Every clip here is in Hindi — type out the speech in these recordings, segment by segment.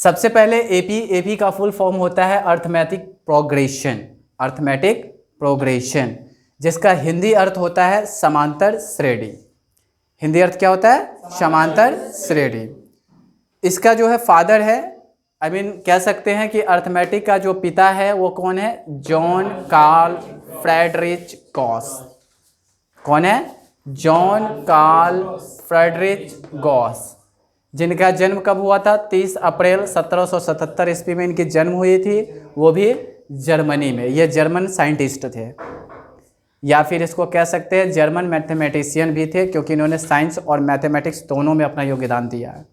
सबसे पहले एपी का फुल फॉर्म होता है अर्थमेटिक प्रोग्रेशन, जिसका हिंदी अर्थ होता है समांतर श्रेणी। हिंदी अर्थ क्या होता है? समांतर श्रेणी। इसका जो है फादर है, कह सकते हैं कि अर्थमेटिक का जो पिता है वो कौन है? John Carl Friedrich Gauss. कौन है? जॉन कार्ल फ्रेडरिच गॉस, जिनका जन्म कब हुआ था? 30 अप्रैल 1777 ईस्वी में इनकी जन्म हुई थी, वो भी जर्मनी में। ये जर्मन साइंटिस्ट थे, या फिर इसको कह सकते हैं जर्मन मैथमेटिशियन भी थे, क्योंकि इन्होंने साइंस और मैथमेटिक्स दोनों में अपना योगदान दिया है।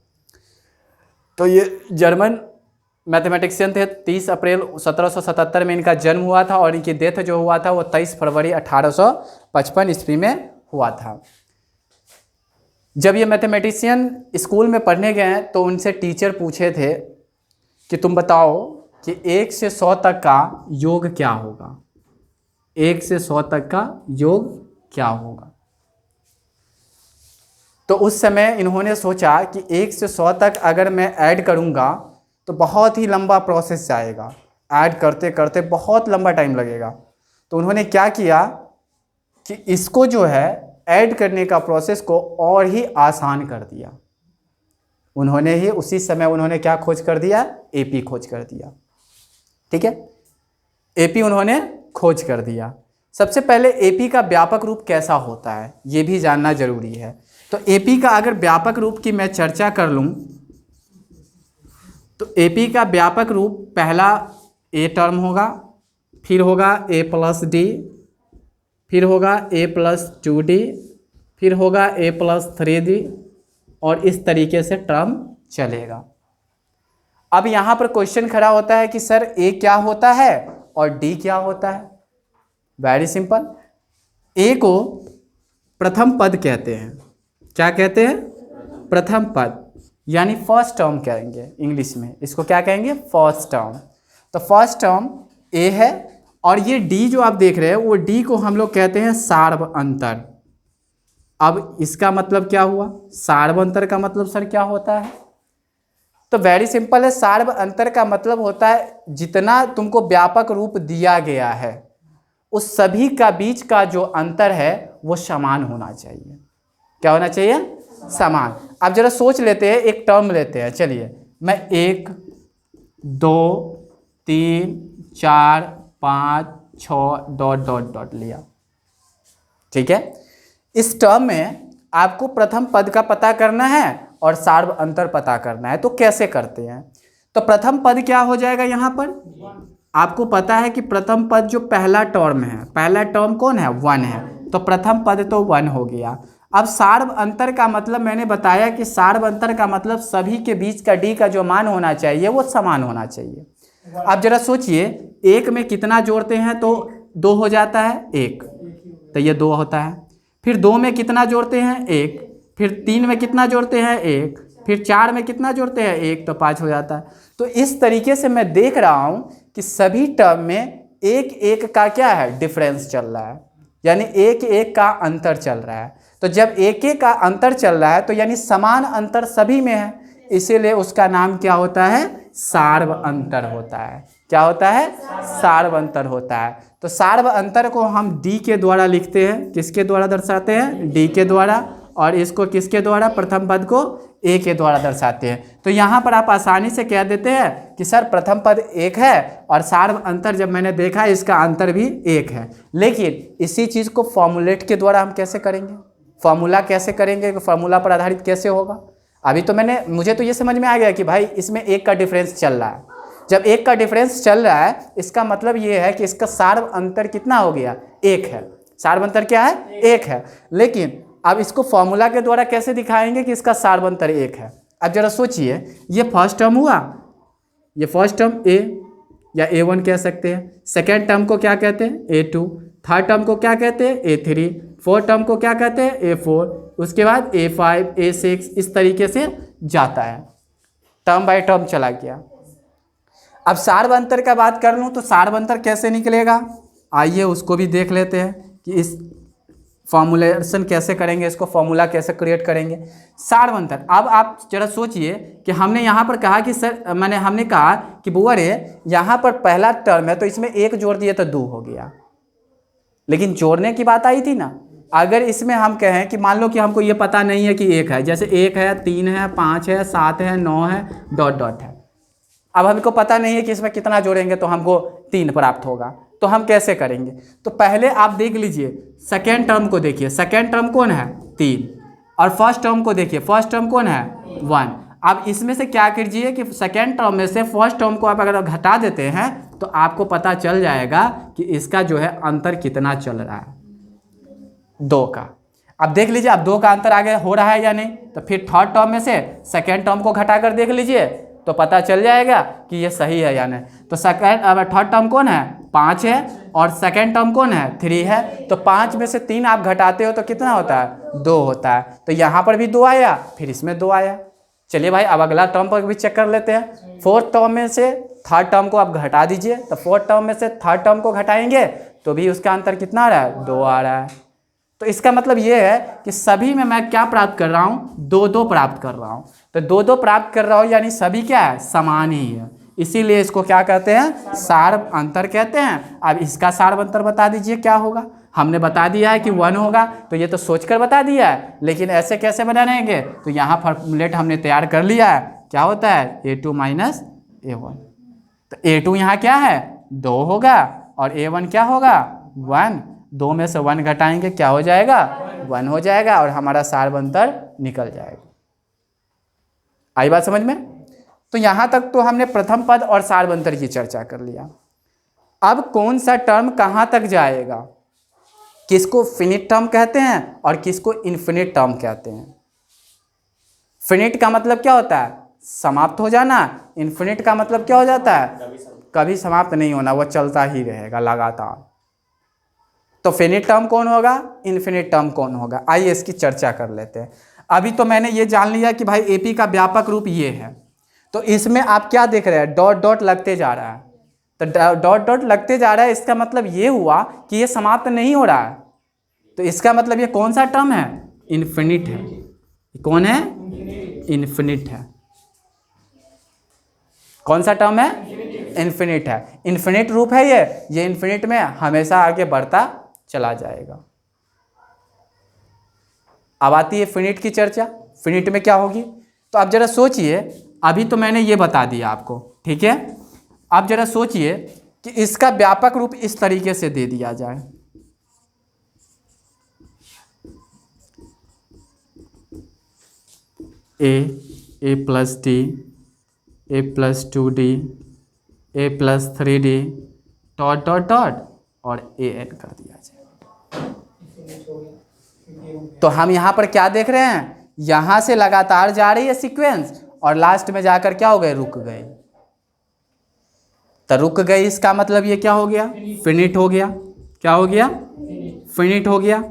तो ये जर्मन मैथमेटिशियन थे। 30 अप्रैल 1777 में इनका जन्म हुआ था और इनकी डेथ जो हुआ था वो 23 फरवरी 1855 ईस्वी में हुआ था। जब ये मैथमेटिशियन स्कूल में पढ़ने गए तो उनसे टीचर पूछे थे कि तुम बताओ कि 1 से 100 तक का योग क्या होगा? 1 से 100 तक का योग क्या होगा? तो उस समय इन्होंने सोचा कि 1 से 100 तक अगर मैं ऐड करूंगा तो बहुत ही लंबा प्रोसेस जाएगा, ऐड करते करते बहुत लंबा टाइम लगेगा। तो उन्होंने क्या किया कि इसको जो है ऐड करने का प्रोसेस को और ही आसान कर दिया। उन्होंने ही उसी समय उन्होंने क्या खोज कर दिया? एपी खोज कर दिया। ठीक है, एपी उन्होंने खोज कर दिया। सबसे पहले एपी का व्यापक रूप कैसा होता है ये भी जानना जरूरी है। तो एपी का अगर व्यापक रूप की मैं चर्चा कर लूं तो एपी का व्यापक रूप पहला ए टर्म होगा, फिर होगा ए प्लस डी, फिर होगा ए प्लस 2d, फिर होगा ए प्लस 3d, और इस तरीके से टर्म चलेगा। अब यहाँ पर क्वेश्चन खड़ा होता है कि सर ए क्या होता है और डी क्या होता है? वेरी सिंपल, ए को प्रथम पद कहते हैं। क्या कहते हैं? प्रथम पद, यानी फर्स्ट टर्म कहेंगे इंग्लिश में। इसको क्या कहेंगे? First term. तो फर्स्ट टर्म ए है, और ये डी जो आप देख रहे हैं वो डी को हम लोग कहते हैं सार्व अंतर। अब इसका मतलब क्या हुआ? सार्व अंतर का मतलब सर क्या होता है? तो वेरी सिंपल है, सार्व अंतर का मतलब होता है जितना तुमको व्यापक रूप दिया गया है उस सभी का बीच का जो अंतर है वो समान होना चाहिए। क्या होना चाहिए? समान। अब जरा सोच लेते हैं, एक टर्म लेते हैं। चलिए, मैं 1 2 3 4 5 6 डॉट डॉट डॉट लिया। ठीक है, इस टर्म में आपको प्रथम पद का पता करना है और सार्व अंतर पता करना है। तो कैसे करते हैं? तो प्रथम पद क्या हो जाएगा? यहाँ पर आपको पता है कि प्रथम पद जो पहला टर्म है, पहला टर्म कौन है? 1 है, तो प्रथम पद तो 1 हो गया। अब सार्व अंतर का मतलब मैंने बताया कि सार्व अंतर का मतलब सभी के बीच का डी का जो मान होना चाहिए वो समान होना चाहिए। अब जरा सोचिए, 1 में कितना जोड़ते हैं तो 2 हो जाता है 1, तो ये 2 होता है। फिर 2 में कितना जोड़ते हैं? 1। फिर 3 में कितना जोड़ते हैं? 1। फिर 4 में कितना जोड़ते हैं? 1, तो 5 हो जाता है। तो इस तरीके से मैं देख रहा हूं कि सभी टर्म में 1 का क्या है? डिफरेंस चल रहा है, यानी 1 का अंतर चल रहा है। तो जब 1 का अंतर चल रहा है तो यानी समान अंतर सभी में है, इसीलिए उसका नाम क्या होता है? सार्व अंतर होता है। क्या होता है? सार्व अंतर होता है। तो सार्व अंतर को हम डी के द्वारा लिखते हैं। किसके द्वारा दर्शाते हैं? डी के द्वारा। और इसको किसके द्वारा? प्रथम पद को ए के द्वारा दर्शाते हैं। तो यहाँ पर आप आसानी से कह देते हैं कि सर प्रथम पद 1 है और सार्व अंतर जब मैंने देखा इसका अंतर भी 1 है। लेकिन इसी चीज़ को फॉर्मूलेट के द्वारा हम कैसे करेंगे? फॉर्मूला कैसे करेंगे? फॉर्मूला पर आधारित कैसे होगा? अभी तो मुझे तो ये समझ में आ गया कि भाई इसमें 1 का डिफरेंस चल रहा है। जब 1 का डिफरेंस चल रहा है इसका मतलब ये है कि इसका सार्व अंतर कितना हो गया? 1 है। सार्व अंतर क्या है? 1 है। लेकिन अब इसको फॉर्मूला के द्वारा कैसे दिखाएंगे कि इसका सार्व अंतर 1 है? अब जरा सोचिए, ये फर्स्ट टर्म हुआ, ये फर्स्ट टर्म ए या A1 कह सकते हैं। सेकेंड टर्म को क्या कहते हैं? A2। थर्ड टर्म को क्या कहते हैं? A3। फोर्थ टर्म को क्या कहते हैं? A4। उसके बाद A5, A6, इस तरीके से जाता है, टर्म बाय टर्म चला गया। अब सार्व अंतर का बात कर लूँ तो सार्व अंतर कैसे निकलेगा? आइए उसको भी देख लेते हैं कि इस फॉर्मुलेशन कैसे करेंगे, इसको फॉर्मूला कैसे क्रिएट करेंगे, सारबंतर। अब आप जरा सोचिए कि हमने यहाँ पर कहा कि सर हमने कहा कि बुआ रे यहाँ पर पहला टर्म है तो इसमें 1 जोड़ दिए तो 2 हो गया, लेकिन जोड़ने की बात आई थी ना। अगर इसमें हम कहें कि मान लो कि हमको ये पता नहीं है कि 1 है, जैसे 1 है, 3 है, 5 है, 7 है, 9 है, डॉट डॉट है। अब हमको पता नहीं है कि इसमें कितना जोड़ेंगे तो हमको 3 प्राप्त होगा, तो हम कैसे करेंगे। तो पहले आप देख लीजिए सेकेंड टर्म को देखिए, सेकेंड टर्म कौन है 3, और फर्स्ट टर्म को देखिए, फर्स्ट टर्म कौन है 1। अब इसमें से क्या कीजिए कि सेकेंड टर्म में से फर्स्ट टर्म को आप अगर घटा देते हैं तो आपको पता चल जाएगा कि इसका जो है अंतर कितना चल रहा है, 2 का। अब देख लीजिए अब 2 का अंतर आगे हो रहा है या नहीं, तो फिर थर्ड टर्म में से सेकेंड टर्म को घटा कर देख लीजिए तो पता चल जाएगा कि ये सही है या नहीं। तो सेकेंड अब थर्ड टर्म कौन है 5 है और सेकेंड टर्म कौन है 3 है, तो 5 में से 3 आप घटाते हो तो कितना होता है 2 होता है। तो यहाँ पर भी 2 आया, फिर इसमें 2 आया। चलिए भाई अब अगला टर्म पर भी चेक कर लेते हैं। फोर्थ टर्म में से थर्ड टर्म को आप घटा दीजिए, तो फोर्थ टर्म में से थर्ड टर्म को घटाएंगे तो भी उसका अंतर कितना आ रहा है 2 आ रहा है। तो इसका मतलब ये है कि सभी में मैं क्या प्राप्त कर रहा हूँ 2-2 प्राप्त कर रहा हूँ। तो 2-2 प्राप्त कर रहा हूँ यानी सभी क्या है समान ही है, इसीलिए इसको क्या कहते हैं सार अंतर कहते हैं। अब इसका सार अंतर बता दीजिए क्या होगा। हमने बता दिया है कि 1 होगा, तो ये तो सोचकर बता दिया है, लेकिन ऐसे कैसे बनाएंगे, तो यहाँ फॉर्मूलेट हमने तैयार कर लिया है। क्या होता है A2 माइनस A1। तो A2 यहाँ क्या है 2 होगा और A1 क्या होगा 1। 2 में से 1 घटाएंगे क्या हो जाएगा 1 हो जाएगा और हमारा सार अंतर निकल जाएगा। आई बात समझ में। तो यहाँ तक तो हमने प्रथम पद और सार अंतर की चर्चा कर लिया। अब कौन सा टर्म कहाँ तक जाएगा, किसको फिनिट टर्म कहते हैं और किसको इन्फिनिट टर्म कहते हैं। फिनिट का मतलब क्या होता है समाप्त हो जाना, इन्फिनिट का मतलब क्या हो जाता है कभी समाप्त नहीं होना, वो चलता ही रहेगा लगातार। तो फिनिट टर्म कौन होगा इन्फिनिट टर्म कौन होगा, आइए इसकी चर्चा कर लेते हैं। अभी तो मैंने ये जान लिया कि भाई एपी का व्यापक रूप ये है, तो इसमें आप क्या देख रहे हैं डॉट डॉट लगते जा रहा है। तो डॉट डॉट लगते जा रहा है, इसका मतलब ये हुआ कि ये समाप्त नहीं हो रहा है, तो इसका मतलब ये कौन सा टर्म है इन्फिनिट है। कौन है इन्फिनिट है। कौन सा टर्म है इन्फिनिट है, इन्फिनिट रूप है ये इन्फिनिट में हमेशा आगे बढ़ता चला जाएगा। अब आती है फिनिट की चर्चा। फिनिट में क्या होगी, तो आप जरा सोचिए, अभी तो मैंने ये बता दिया आपको, ठीक है। आप जरा सोचिए कि इसका व्यापक रूप इस तरीके से दे दिया जाए। A plus D, A plus 2d, A plus 3d, dot dot dot और ए एन कर दिया जाए। तो हम यहाँ पर क्या देख रहे हैं, यहाँ से लगातार जा रही है सीक्वेंस और लास्ट में जाकर क्या हो गए रुक गए। तो रुक गई इसका मतलब ये क्या हो गया फिनिट हो गया। क्या हो गया फिनिट हो गया।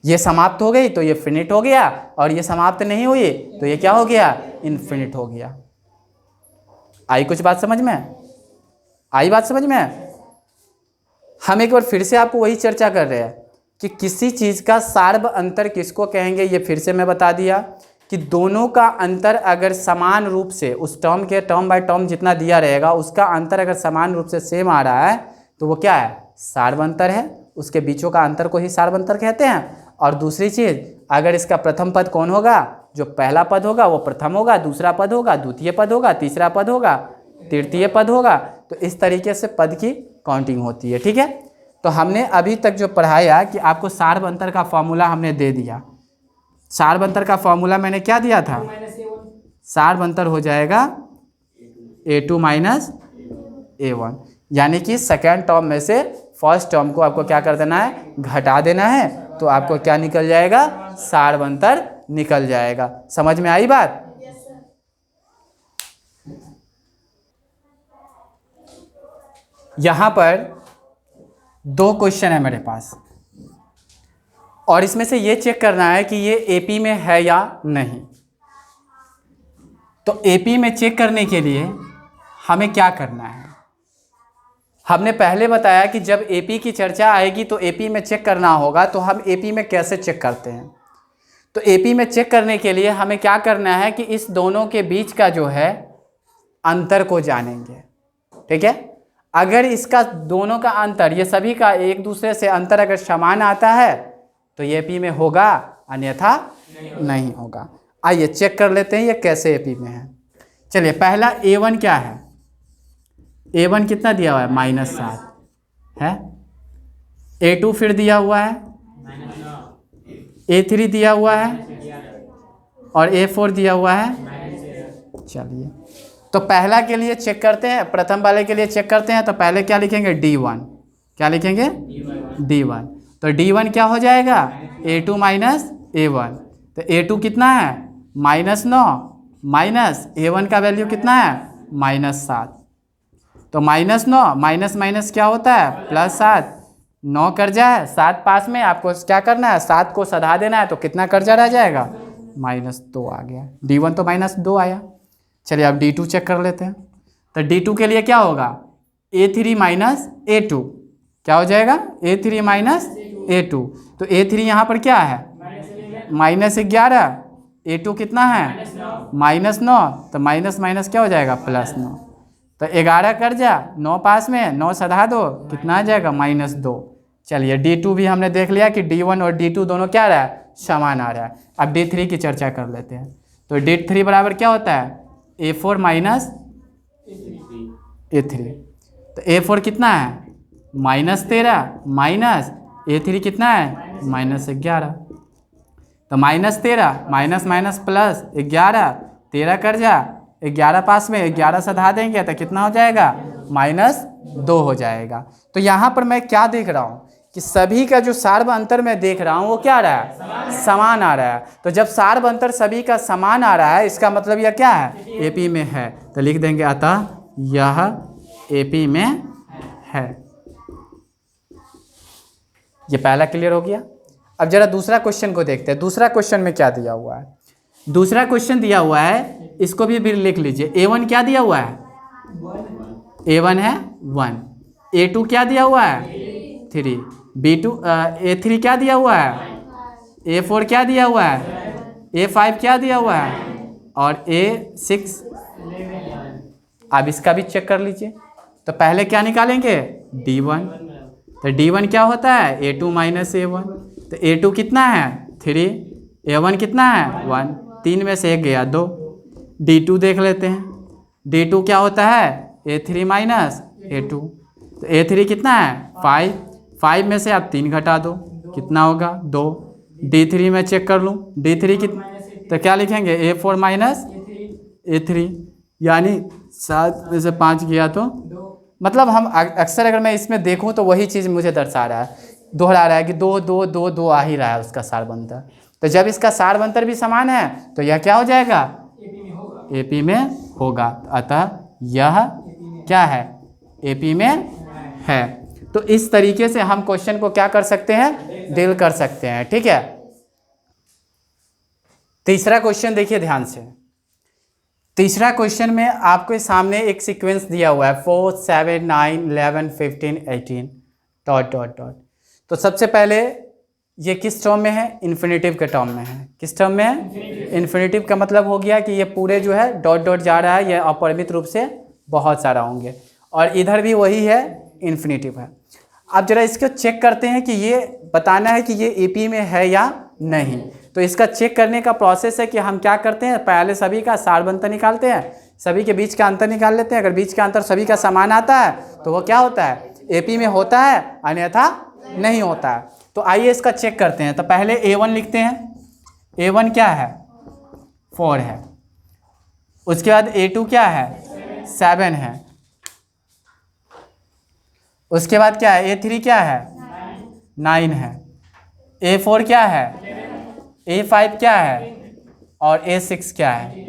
ये समाप्त हो गई तो ये फिनिट हो गया, और ये समाप्त नहीं हुई तो ये क्या हो गया इनफिनिट हो गया। आई कुछ बात समझ में, आई बात समझ में। हम एक बार फिर से आपको वही चर्चा कर रहे हैं कि किसी चीज़ का सार्व अंतर किसको कहेंगे। ये फिर से मैं बता दिया कि दोनों का अंतर अगर समान रूप से उस टर्म के टर्म बाय टर्म जितना दिया रहेगा उसका अंतर अगर समान रूप से सेम आ रहा है तो वो क्या है सार्व अंतर है। उसके बीचों का अंतर को ही सार्व अंतर कहते हैं। और दूसरी चीज़, अगर इसका प्रथम पद कौन होगा, जो पहला पद होगा वो प्रथम होगा, दूसरा पद होगा द्वितीय पद होगा, तीसरा पद होगा तृतीय पद होगा। तो इस तरीके से पद की काउंटिंग होती है, ठीक है। तो हमने अभी तक जो पढ़ाया कि आपको सार्व अंतर का फॉर्मूला हमने दे दिया। सार्व अंतर का फॉर्मूला मैंने क्या दिया था, सार्व अंतर हो जाएगा A2 माइनस A1, यानी कि सेकेंड टर्म में से फर्स्ट टर्म को आपको क्या कर देना है घटा देना है, तो आपको क्या निकल जाएगा सार्व अंतर निकल जाएगा। समझ में आई बात। यहां पर 2 क्वेश्चन है मेरे पास, और इसमें से ये चेक करना है कि ये एपी में है या नहीं। तो एपी में चेक करने के लिए हमें क्या करना है, हमने पहले बताया कि जब एपी की चर्चा आएगी तो एपी में चेक करना होगा, तो हम एपी में कैसे चेक करते हैं। तो एपी में चेक करने के लिए हमें क्या करना है कि इस दोनों के बीच का जो है अंतर को जानेंगे, ठीक है। अगर इसका दोनों का अंतर, ये सभी का एक दूसरे से अंतर अगर समान आता है तो ये एपी में होगा, अन्यथा नहीं होगा। आइए चेक कर लेते हैं ये कैसे एपी में है। चलिए पहला A1 क्या है, A1 कितना दिया हुआ है -7 है, A2 फिर दिया हुआ है, A3 दिया हुआ है और A4 दिया हुआ है। चलिए तो पहला के लिए चेक करते हैं, प्रथम वाले के लिए चेक करते हैं। तो पहले क्या लिखेंगे D1, क्या लिखेंगे D1। तो D1 क्या हो जाएगा A2 माइनस A1। तो A2 कितना है -9 माइनस A1 का वैल्यू कितना है -7। तो -9 माइनस माइनस क्या होता है +7, 9 कर्जा है, 7 पास में, आपको क्या करना है 7 को सधा देना है। तो कितना कर्जा रह जाएगा -2 आ गया, D1 तो -2 आया। चलिए अब D2 चेक कर लेते हैं। तो D2 के लिए क्या होगा A3 माइनस A2, क्या हो जाएगा A3 माइनस A2। तो A3 यहाँ पर क्या है -11, A2 कितना है -9, तो माइनस माइनस क्या हो जाएगा +9। तो 11 कर्जा, 9 पास में, 9 सधा दो, कितना आ जाएगा -2। चलिए D2 भी हमने देख लिया कि D1 और D2 दोनों क्या रहा है समान आ रहा है। अब D3 की चर्चा कर लेते हैं। तो D3 बराबर क्या होता है A4 माइनस A3। तो A4 कितना है -13 माइनस A3 कितना है -11। तो -13 माइनस माइनस +11, 13 कर्जा, 11 पास में, 11 सधा देंगे तो कितना हो जाएगा -2 हो जाएगा। तो यहाँ पर मैं क्या देख रहा हूँ कि सभी का जो सार्व अंतर मैं देख रहा हूँ वो क्या आ रहा है समान आ रहा है। तो जब सार्व अंतर सभी का समान आ रहा है इसका मतलब यह क्या है एपी में है। तो लिख देंगे अतः यह एपी में है। ये पहला क्लियर हो गया। अब जरा दूसरा क्वेश्चन को देखते हैं। दूसरा क्वेश्चन में क्या दिया हुआ है। दूसरा क्वेश्चन दिया हुआ है, इसको भी लिख लीजिए। A1 क्या दिया हुआ है A1 है 1, A2 क्या दिया हुआ है 3, B2 A3 क्या दिया हुआ है, A4 क्या दिया हुआ है, A5 क्या दिया हुआ है और A6। अब इसका भी चेक कर लीजिए। तो पहले क्या निकालेंगे D1। तो D1 क्या होता है A2 माइनस A1। तो A2 कितना है 3, A1 कितना है 1, 3 में से 1 गया 2। D2 देख लेते हैं। D2 क्या होता है A3 माइनस A2। तो A3 कितना है 5, 5 में से आप 3 घटा दो, कितना होगा 2। D3 में चेक कर लूँ, D3 कितना, तो क्या लिखेंगे A4 माइनस A3, यानी 7 में से 5 गया तो मतलब हम अक्सर अगर मैं इसमें देखूं तो वही चीज़ मुझे दर्शा रहा है, दोहरा रहा है कि 2 2 2 2 आ ही रहा है उसका सारबंतर। तो जब इसका सारबंतर भी समान है तो यह क्या हो जाएगा एपी में होगा। अतः यह क्या है एपी में है। तो इस तरीके से हम क्वेश्चन को क्या कर सकते हैं डील कर सकते हैं, ठीक है। तीसरा क्वेश्चन देखिए ध्यान से। तीसरा क्वेश्चन में आपके सामने एक सीक्वेंस दिया हुआ है 4 7 9 11 15 18 ... तो सबसे पहले ये किस टर्म में है इन्फिनेटिव के टर्म में है। किस टर्म में है इन्फिनेटिव का मतलब हो गया कि ये पूरे जो है डॉट डॉट जा रहा है, ये अपरिमित रूप से बहुत सारा होंगे और इधर भी वही है इन्फिनेटिव है। अब जरा इसको चेक करते हैं कि ये बताना है कि ये एपी में है या नहीं। तो इसका चेक करने का प्रोसेस है कि हम क्या करते हैं पहले सभी का सारबंतर निकालते हैं, सभी के बीच का अंतर निकाल लेते हैं। अगर बीच का अंतर सभी का समान आता है तो वो क्या होता है एपी में होता है, अन्यथा नहीं होता है। तो आइए इसका चेक करते हैं। तो पहले A1 लिखते हैं। A1 क्या है 4 है। उसके बाद A2 क्या है 7 है। उसके बाद क्या है A3 क्या है 9 है। A4 क्या है, A5 क्या है और A6 क्या है।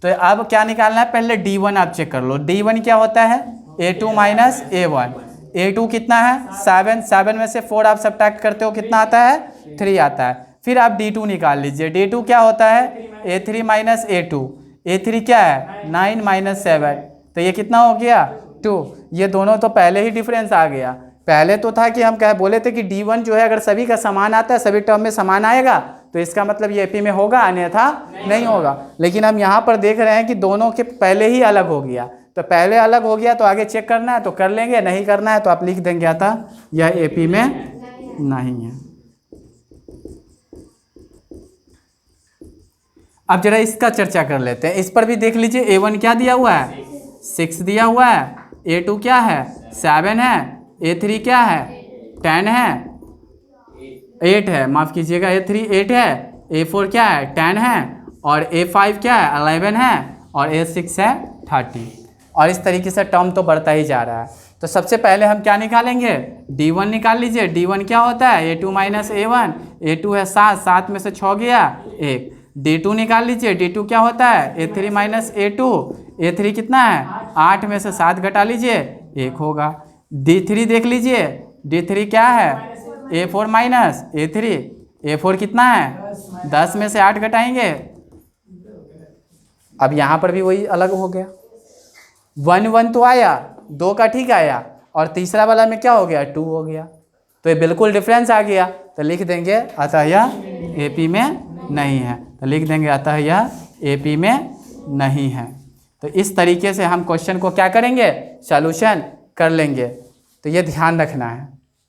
तो अब क्या निकालना है पहले D1 आप चेक कर लो। D1 क्या होता है A2 माइनस A1। A2 कितना है 7, 7 में से 4 आप सब्ट्रैक्ट करते हो कितना आता है 3 आता है। फिर आप D2 निकाल लीजिए। D2 क्या होता है A3 माइनस A2। A3 क्या है 9 माइनस 7, तो ये कितना हो गया 2। ये दोनों तो पहले ही डिफरेंस आ गया। पहले तो था कि हम कह बोले थे कि D1 जो है अगर सभी का समान आता है, सभी टर्म में समान आएगा तो इसका मतलब ये AP में होगा, अन्यथा नहीं होगा। लेकिन हम यहाँ पर देख रहे हैं कि दोनों के पहले ही अलग हो गया, तो पहले अलग हो गया तो आगे चेक करना है तो कर लेंगे, नहीं करना है तो आप लिख देंगे अतः यह AP में नहीं है। अब जरा इसका चर्चा कर लेते हैं। इस पर भी देख लीजिए, A1 क्या दिया हुआ है, 6 दिया हुआ है, A2 क्या है, 7 है, A3 क्या है, 10 है, 8 है, माफ़ कीजिएगा, A3 8 है, A4 क्या है, 10 है, और A5 क्या है, 11 है, और A6 है 30। और इस तरीके से टर्म तो बढ़ता ही जा रहा है। तो सबसे पहले हम क्या निकालेंगे, D1 निकाल लीजिए। D1 क्या होता है, A2 माइनस A1, A2 है 7, 7 में से 6 गया 1। D2 निकाल लीजिए, D2 क्या होता है, A3 माइनस A2, A3 कितना है, 8 में से 7 घटा लीजिए 1 होगा। D3 देख लीजिए, D3 क्या है, A4 माइनस A3, A4 कितना है, 10 में से 8 घटाएंगे। अब यहाँ पर भी वही अलग हो गया, 1 1 तो आया, 2 का ठीक आया, और तीसरा वाला में क्या हो गया, 2 हो गया। तो ये बिल्कुल डिफरेंस आ गया, तो लिख देंगे अतः यह AP में नहीं है। तो लिख देंगे अतः यह AP में नहीं है। तो इस तरीके से हम क्वेश्चन को क्या करेंगे, सॉल्यूशन कर लेंगे। तो ये ध्यान रखना है।